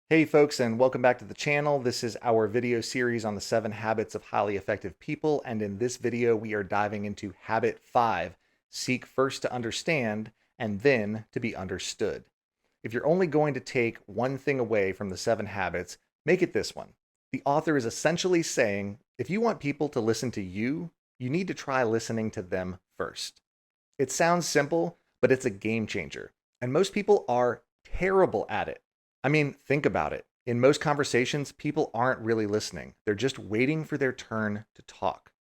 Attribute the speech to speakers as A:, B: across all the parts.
A: Hey folks, and welcome back to the channel. This is our video series on the 7 habits of highly effective people, and in this video we are diving into habit 5, seek first to understand and then to be understood. If you're only going to take one thing away from the 7 habits, make it this one. The author is essentially saying, if you want people to listen to you, you need to try listening to them first. It sounds simple, but it's a game changer, and most people are terrible at it. I mean, think about it. In most conversations, people aren't really listening. They're just waiting for their turn to talk.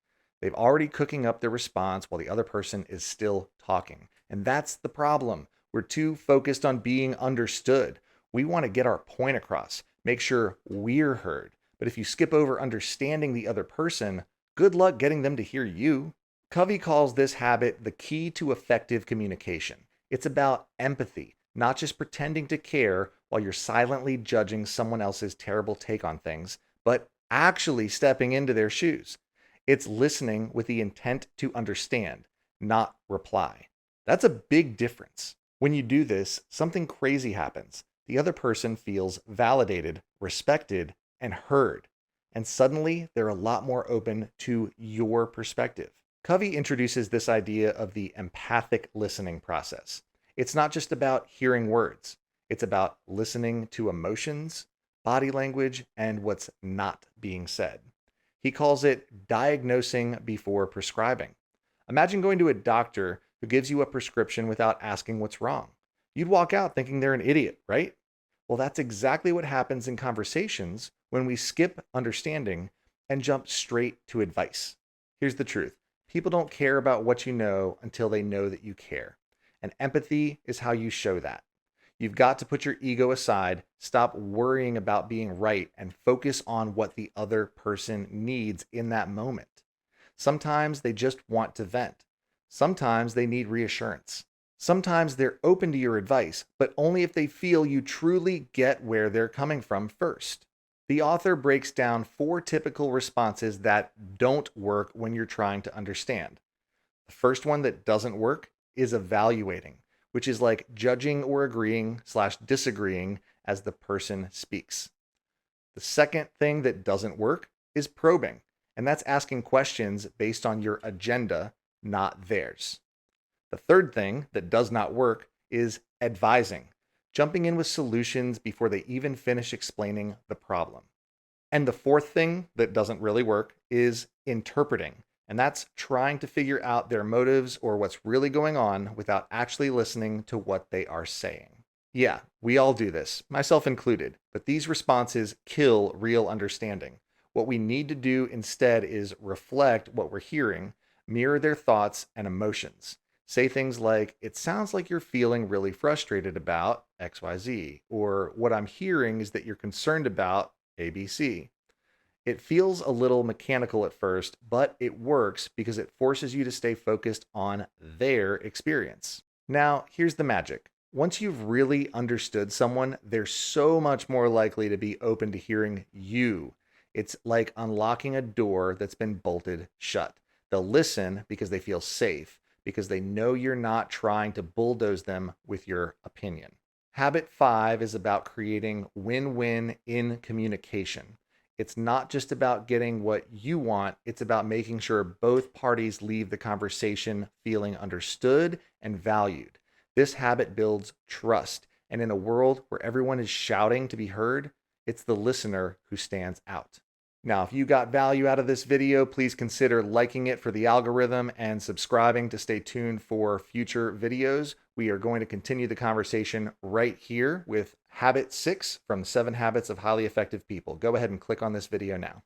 A: They've already cooking up their response while the other person is still talking. And that's the problem. We're too focused on being understood. We want to get our point across, make sure we're heard. But if you skip over understanding the other person, good luck getting them to hear you. Covey calls this habit the key to effective communication. It's about empathy, not just pretending to care while you're silently judging someone else's terrible take on things, but actually stepping into their shoes. It's listening with the intent to understand, not reply. That's a big difference. When you do this, something crazy happens. The other person feels validated, respected, and heard. And suddenly, they're a lot more open to your perspective. Covey introduces this idea of the empathic listening process. It's not just about hearing words. It's about listening to emotions, body language, and what's not being said. He calls it diagnosing before prescribing. Imagine going to a doctor who gives you a prescription without asking what's wrong. You'd walk out thinking they're an idiot, right? Well, that's exactly what happens in conversations when we skip understanding and jump straight to advice. Here's the truth. People don't care about what you know until they know that you care. And empathy is how you show that. You've got to put your ego aside, stop worrying about being right, and focus on what the other person needs in that moment. Sometimes they just want to vent. Sometimes they need reassurance. Sometimes they're open to your advice, but only if they feel you truly get where they're coming from first. The author breaks down 4 typical responses that don't work when you're trying to understand. The first one that doesn't work is evaluating, which is like judging or agreeing/disagreeing as the person speaks. The second thing that doesn't work is probing, and that's asking questions based on your agenda, not theirs. The third thing that does not work is advising, jumping in with solutions before they even finish explaining the problem. And the fourth thing that doesn't really work is interpreting, and that's trying to figure out their motives or what's really going on without actually listening to what they are saying. Yeah, we all do this, myself included, but these responses kill real understanding. What we need to do instead is reflect what we're hearing, mirror their thoughts and emotions. Say things like, it sounds like you're feeling really frustrated about XYZ, or what I'm hearing is that you're concerned about ABC. It feels a little mechanical at first, but it works because it forces you to stay focused on their experience. Now, here's the magic. Once you've really understood someone, they're so much more likely to be open to hearing you. It's like unlocking a door that's been bolted shut. They'll listen because they feel safe, because they know you're not trying to bulldoze them with your opinion. Habit 5 is about creating win-win in communication. It's not just about getting what you want, it's about making sure both parties leave the conversation feeling understood and valued. This habit builds trust, and in a world where everyone is shouting to be heard, it's the listener who stands out. Now, if you got value out of this video, please consider liking it for the algorithm and subscribing to stay tuned for future videos. We are going to continue the conversation right here with Habit 6 from 7 Habits of Highly Effective People. Go ahead and click on this video now.